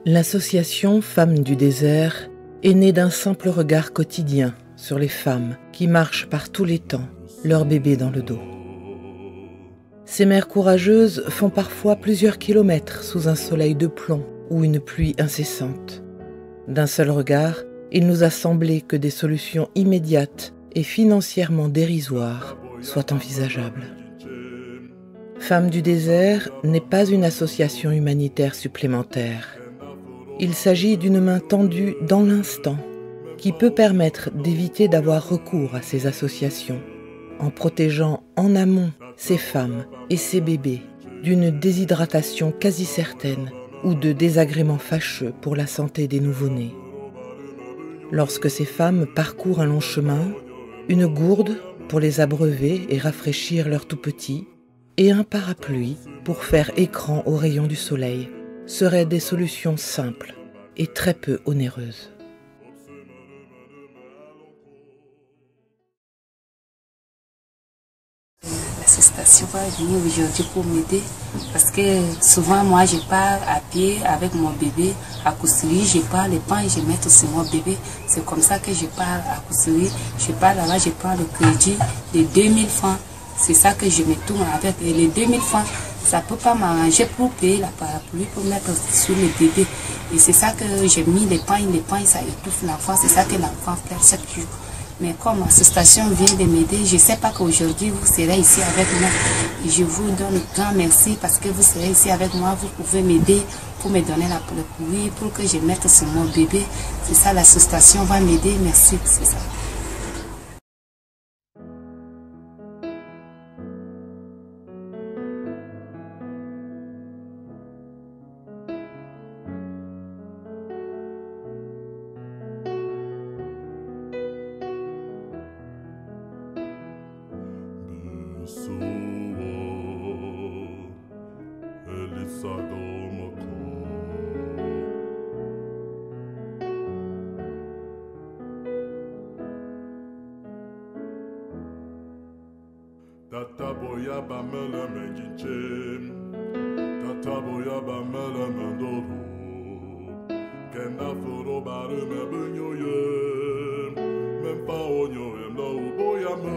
L'association Femmes du désert est née d'un simple regard quotidien sur les femmes qui marchent par tous les temps, leur bébé dans le dos. Ces mères courageuses font parfois plusieurs kilomètres sous un soleil de plomb ou une pluie incessante. D'un seul regard, il nous a semblé que des solutions immédiates et financièrement dérisoires soient envisageables. Femmes du désert n'est pas une association humanitaire supplémentaire. Il s'agit d'une main tendue dans l'instant qui peut permettre d'éviter d'avoir recours à ces associations en protégeant en amont ces femmes et ces bébés d'une déshydratation quasi certaine ou de désagréments fâcheux pour la santé des nouveau-nés. Lorsque ces femmes parcourent un long chemin, une gourde pour les abreuver et rafraîchir leurs tout-petits et un parapluie pour faire écran aux rayons du soleil seraient des solutions simples et très peu onéreuses. L'association va venir aujourd'hui pour m'aider parce que souvent moi je pars à pied avec mon bébé à Koussiri, je pars les pains et je mets sur mon bébé. C'est comme ça que je pars à Koussiri, je pars là-bas, je prends le crédit de 2000 francs. C'est ça que je me tourne avec. Et les 2000 francs, ça ne peut pas m'arranger pour payer la parapluie, pour mettre sur le bébé. Et c'est ça que j'ai mis les pains, ça étouffe l'enfant. C'est ça que l'enfant fait chaque jour. Mais comme l'association vient de m'aider, je ne sais pas qu'aujourd'hui vous serez ici avec moi. Et je vous donne un grand merci parce que vous serez ici avec moi. Vous pouvez m'aider pour me donner la parapluie, pour que je mette sur mon bébé. C'est ça, l'association va m'aider. Merci, c'est ça. Tata boya ba mele menjichem, tata boya ba mele mendoro, kena furo bare me bunyoye, même pas onyoye no boya me.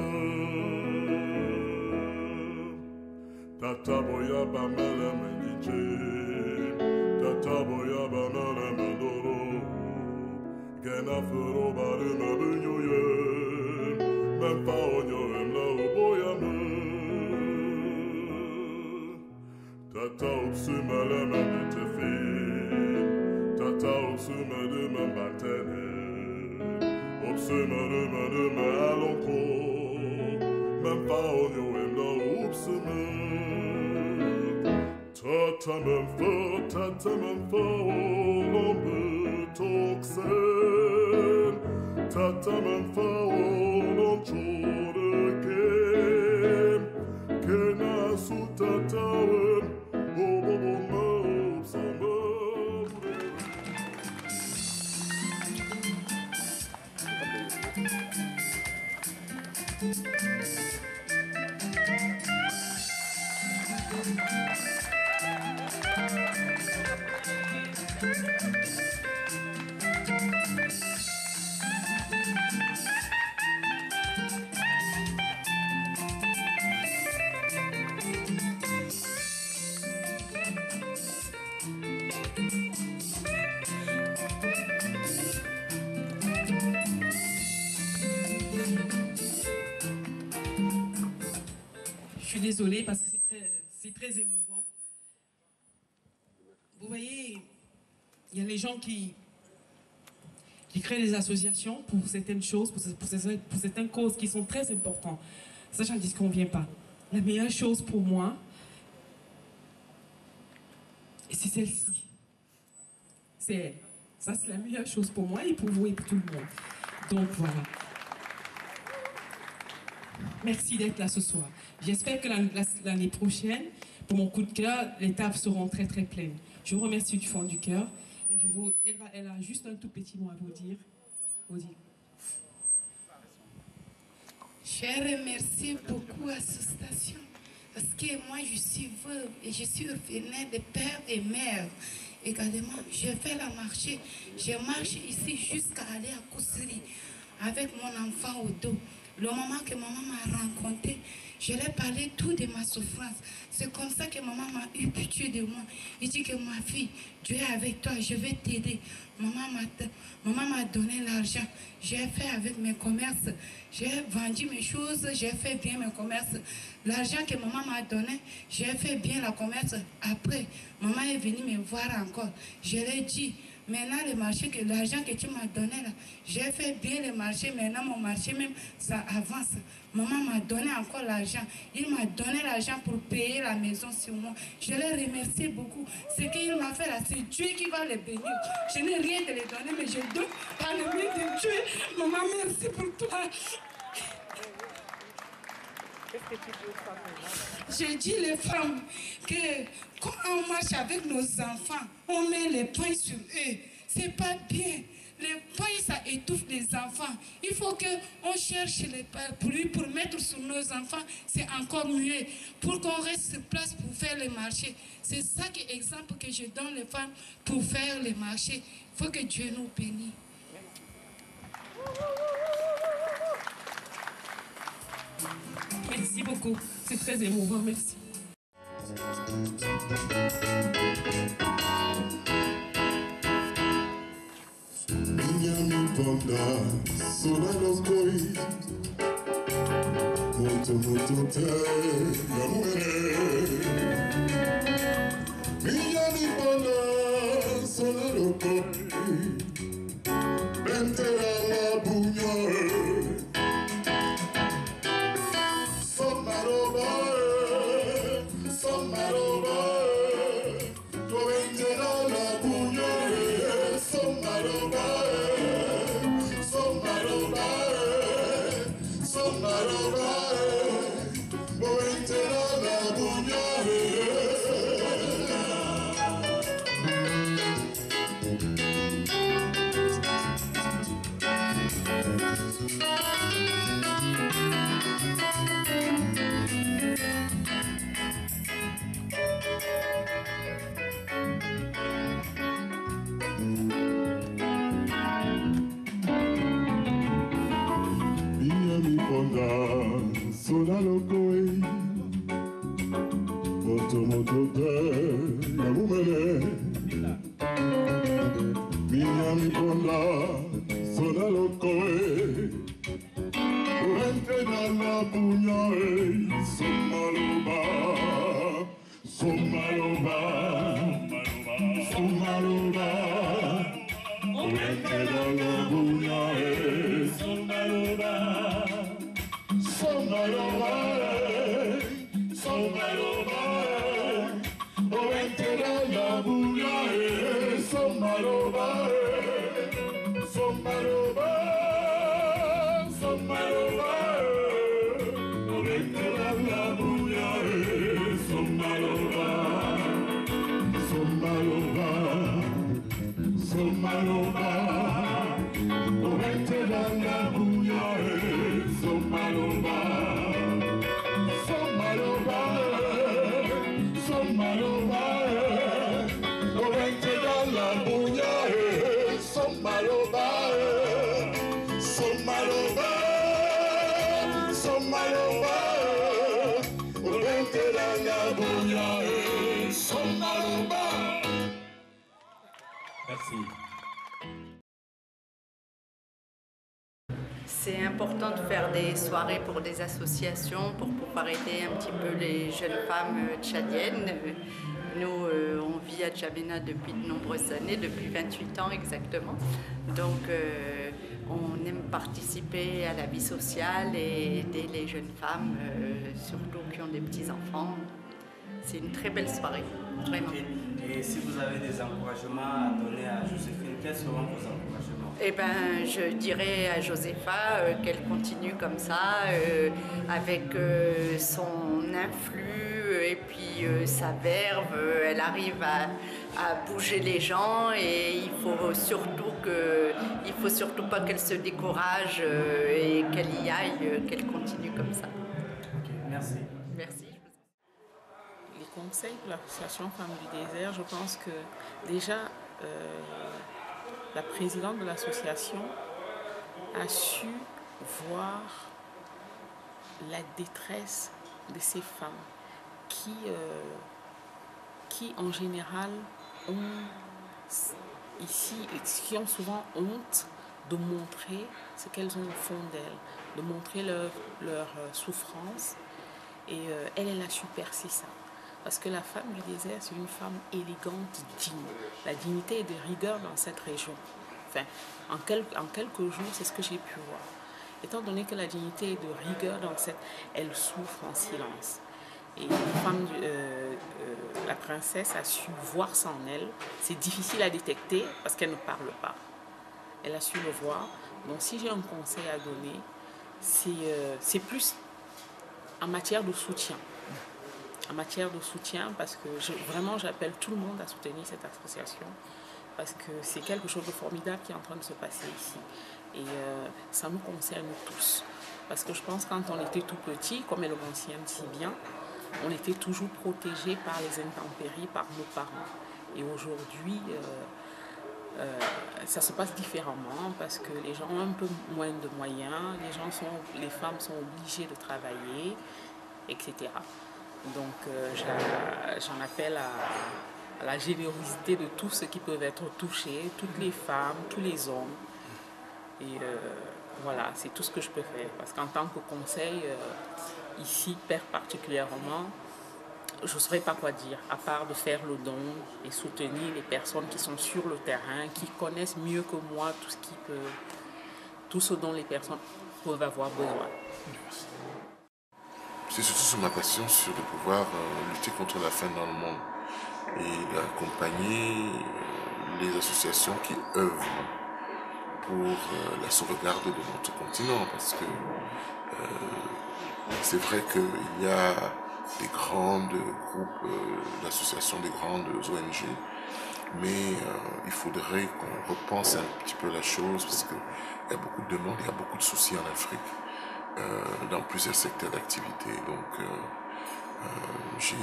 Tata boya ba mele menjichem, tata boya ba mele mendoro, kena furo bare me bunyoye, même pas onyoye no boya me. Tata obsuma le me de te fin, tata obsuma de me batene, obsuma de me alonko, même pas on yo em no obsuma. Tata me fo, l'ombe toxen, tata me fo, l'onchore kem, kena su tata. Je suis désolée parce que c'est très émouvant. Vous voyez, il y a les gens qui créent des associations pour certaines choses, pour certaines causes qui sont très importantes. Ça, j'en dis qu'on ne vient pas. La meilleure chose pour moi, et c'est celle-ci. C'est elle. Ça, c'est la meilleure chose pour moi et pour vous et pour tout le monde. Donc, voilà. Merci d'être là ce soir. J'espère que l'année prochaine, pour mon coup de cœur, les tables seront très très pleines. Je vous remercie du fond du cœur. Et elle a juste un tout petit mot à vous dire. Je remercie beaucoup l'association parce que moi je suis veuve et je suis orphelinée de père et mère. Également, je fais la marché. Je marche ici jusqu'à aller à Koussiri avec mon enfant au dos. Le moment que maman m'a rencontré, je lui ai parlé tout de ma souffrance. C'est comme ça que maman m'a eu pitié de moi. Il dit que ma fille, Dieu est avec toi, je vais t'aider. Maman m'a donné l'argent. J'ai fait avec mes commerces. J'ai vendu mes choses, j'ai fait bien mes commerces. L'argent que maman m'a donné, j'ai fait bien le commerce. Après, maman est venue me voir encore. Je lui ai dit, maintenant le marché, l'argent que tu m'as donné là, j'ai fait bien le marché. Maintenant mon marché même, ça avance. Maman m'a donné encore l'argent. Il m'a donné l'argent pour payer la maison sur moi. Je l'ai remercié beaucoup. Ce qu'il m'a fait là, c'est Dieu qui va le bénir. Je n'ai rien de les donner, mais je donne par le bien de Dieu. Maman, merci pour toi. Qu'est-ce que tu dis aux femmes maintenant? J'ai dit les femmes que quand on marche avec nos enfants, on met les poings sur eux. C'est pas bien. Les poings, ça étouffe les enfants. Il faut qu'on cherche les pluies pour mettre sur nos enfants. C'est encore mieux. Pour qu'on reste sur place pour faire le marché. C'est ça qui est l'exemple que je donne les femmes pour faire le marché. Il faut que Dieu nous bénisse. Merci beaucoup. C'est très émouvant. Merci. Minyami panda, sola los koi. Moto moto te, la muere. Minyami panda, sola los koi. Vente a la buña. Sola lokoi, moto moto te, la mumele. Minyami ponda, sola lokoi. Urente na la punya, somaloba, somaloba, somaloba. Urente na la punya, somaloba. Somaloba, somaloba, o entera la bulla, somaloba, somaloba, somaloba, o entera la bulla, somaloba, somaloba, somaloba, o entera la bulla, somaloba. Merci. C'est important de faire des soirées pour des associations pour pouvoir aider un petit peu les jeunes femmes tchadiennes. Nous, on vit à Djamena depuis de nombreuses années, depuis 28 ans exactement. Donc, on aime participer à la vie sociale et aider les jeunes femmes, surtout qui ont des petits-enfants. C'est une très belle soirée, vraiment. Et si vous avez des encouragements à donner à Joséphine, quels seront vos encouragements? Eh ben, je dirais à Josepha qu'elle continue comme ça, avec son influx et puis sa verve. Elle arrive à bouger les gens et il faut surtout pas qu'elle se décourage et qu'elle y aille, qu'elle continue comme ça. Okay, merci. Merci. conseil de l'association Femmes du Désert, je pense que déjà la présidente de l'association a su voir la détresse de ces femmes qui en général qui ont souvent honte de montrer ce qu'elles ont au fond d'elles, de montrer leur souffrance. Et elle a su percer ça. Parce que la femme du désert, c'est une femme élégante, digne. La dignité et de rigueur dans cette région. Enfin, en quelques jours, c'est ce que j'ai pu voir. Étant donné que la dignité est de rigueur dans cette... Elle souffre en silence. Et la princesse a su voir ça en elle. C'est difficile à détecter parce qu'elle ne parle pas. Elle a su le voir. Donc si j'ai un conseil à donner, c'est plus en matière de soutien. En matière de soutien, parce que vraiment j'appelle tout le monde à soutenir cette association. Parce que c'est quelque chose de formidable qui est en train de se passer ici. Et ça nous concerne tous. Parce que je pense que quand on était tout petit, comme elle le mentionne si bien, on était toujours protégés par les intempéries, par nos parents. Et aujourd'hui, ça se passe différemment parce que les gens ont un peu moins de moyens, les femmes sont obligées de travailler, etc. Donc j'en appelle à la générosité de tous ceux qui peuvent être touchés, toutes les femmes, tous les hommes. Et voilà, c'est tout ce que je peux faire. Parce qu'en tant que conseil, ici, Père particulièrement, je ne saurais pas quoi dire, à part de faire le don et soutenir les personnes qui sont sur le terrain, qui connaissent mieux que moi tout ce dont les personnes peuvent avoir besoin. C'est surtout sur ma passion sur de pouvoir lutter contre la faim dans le monde et d'accompagner les associations qui œuvrent pour la sauvegarde de notre continent, parce que c'est vrai qu'il y a des grands groupes d'associations, des grandes ONG, mais il faudrait qu'on repense un petit peu la chose, parce qu'il y a beaucoup de demandes, il y a beaucoup de soucis en Afrique, dans plusieurs secteurs d'activité. Donc j'ai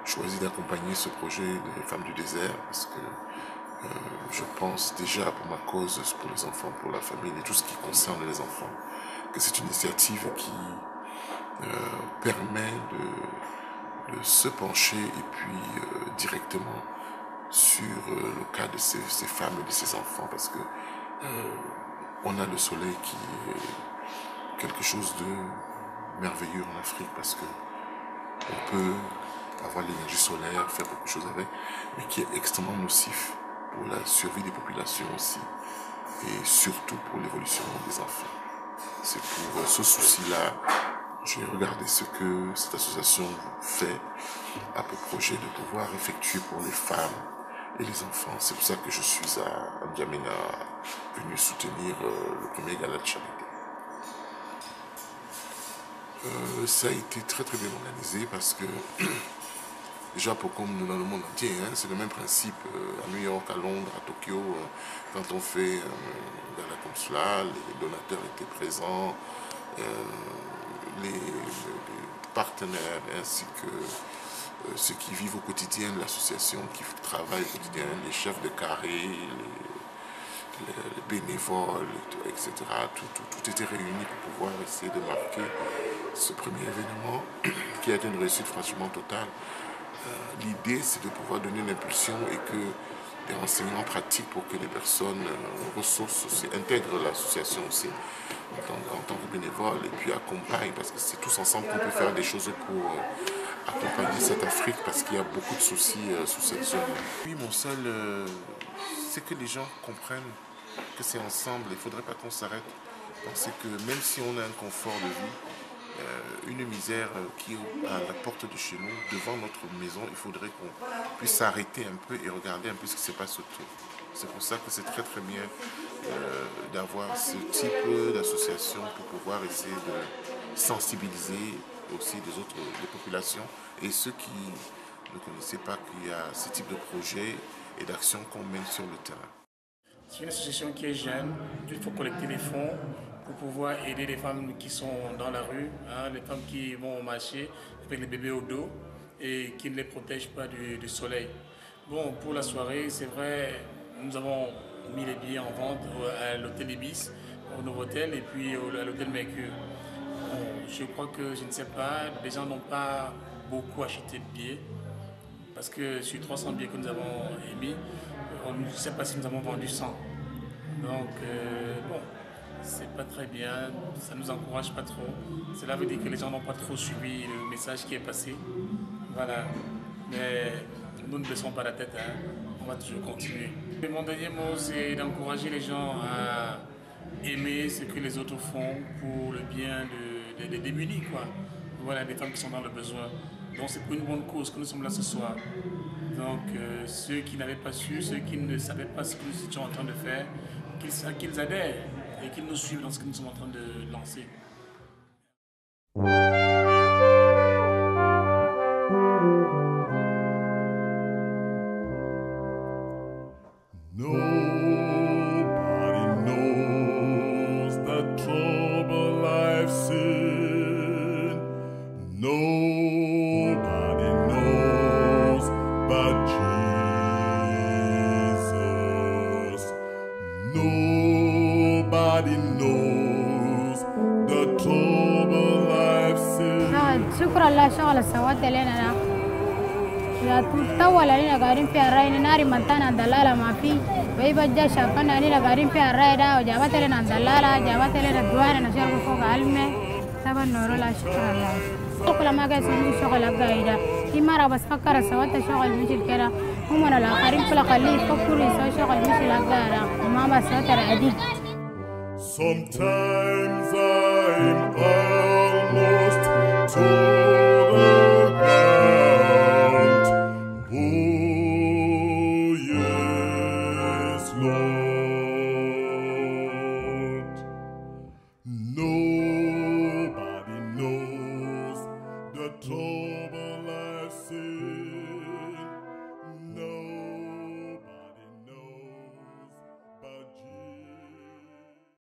choisi d'accompagner ce projet des Femmes du Désert, parce que je pense déjà pour ma cause, pour les enfants, pour la famille et tout ce qui concerne les enfants, que c'est une initiative qui permet de se pencher et puis directement sur le cas de ces femmes et de ces enfants, parce que on a le soleil qui est quelque chose de merveilleux en Afrique, parce que on peut avoir l'énergie solaire, faire beaucoup de choses avec, mais qui est extrêmement nocif pour la survie des populations aussi, et surtout pour l'évolution des enfants. C'est pour ce souci-là, j'ai regardé ce que cette association fait, à peu projet de pouvoir effectuer pour les femmes et les enfants. C'est pour ça que je suis à N'Djamena, venu soutenir le premier gala de charité. Ça a été très très bien organisé parce que déjà pour comme dans le monde entier, c'est le même principe à New York, à Londres, à Tokyo, quand on fait dans la comme cela, les donateurs étaient présents, les partenaires ainsi que ceux qui vivent au quotidien de l'association, qui travaillent au quotidien, les chefs de carré, les bénévoles, etc. Tout était réuni pour pouvoir essayer de marquer ce premier événement qui a été une réussite franchement totale. L'idée, c'est de pouvoir donner une impulsion et que des renseignements pratiques pour que les personnes ressources aussi intègrent l'association aussi en tant que bénévole et puis accompagnent, parce que c'est tous ensemble qu'on peut faire des choses pour accompagner cette Afrique, parce qu'il y a beaucoup de soucis sur cette zone. Oui, mon seul, c'est que les gens comprennent que c'est ensemble, il ne faudrait pas qu'on s'arrête. Penser que même si on a un confort de vie, une misère qui est à la porte de chez nous, devant notre maison, il faudrait qu'on puisse s'arrêter un peu et regarder un peu ce qui se passe autour. C'est pour ça que c'est très très bien d'avoir ce type d'association pour pouvoir essayer de sensibiliser aussi des populations et ceux qui ne connaissaient pas qu'il y a ce type de projet et d'action qu'on mène sur le terrain. C'est une association qui est jeune, il faut collecter des fonds pour pouvoir aider les femmes qui sont dans la rue, les femmes qui vont au marché avec les bébés au dos. et qui ne les protège pas du soleil. Bon, pour la soirée, c'est vrai, nous avons mis les billets en vente à l'hôtel Ibis, au Novotel, et puis à l'hôtel Mercure. Bon, je crois que, je ne sais pas, les gens n'ont pas beaucoup acheté de billets, parce que sur 300 billets que nous avons émis, on ne sait pas si nous avons vendu 100. Donc, bon, c'est pas très bien, ça nous encourage pas trop. Cela veut dire que les gens n'ont pas trop suivi le message qui est passé. Voilà, mais nous ne baissons pas la tête, hein. On va toujours continuer. Mon dernier mot, c'est d'encourager les gens à aimer ce que les autres font pour le bien des démunis, quoi. Voilà, des femmes qui sont dans le besoin. Donc c'est pour une bonne cause que nous sommes là ce soir. Donc ceux qui n'avaient pas su, ceux qui ne savaient pas ce que nous étions en train de faire, qu'ils adhèrent et qu'ils nous suivent dans ce que nous sommes en train de lancer. شكرا لله شغل السواد لنا يا تطول علينا قاعدين في الراي ناري منتنا دلالة ما في ويبجى شافنا علينا قاعدين في الراي ده وجابت لنا دلالة جابت لنا الدوار نشرب فوق علمه طبعا نور الله شكرا لله كل ما قاعد يسوي شغل قاعدة في مرة بس فكر السواد شغل مشي كده هم الآخرين كل خليه يفكروا يسوي شغل مشي قاعدة وما بس ترى عديد. Sometimes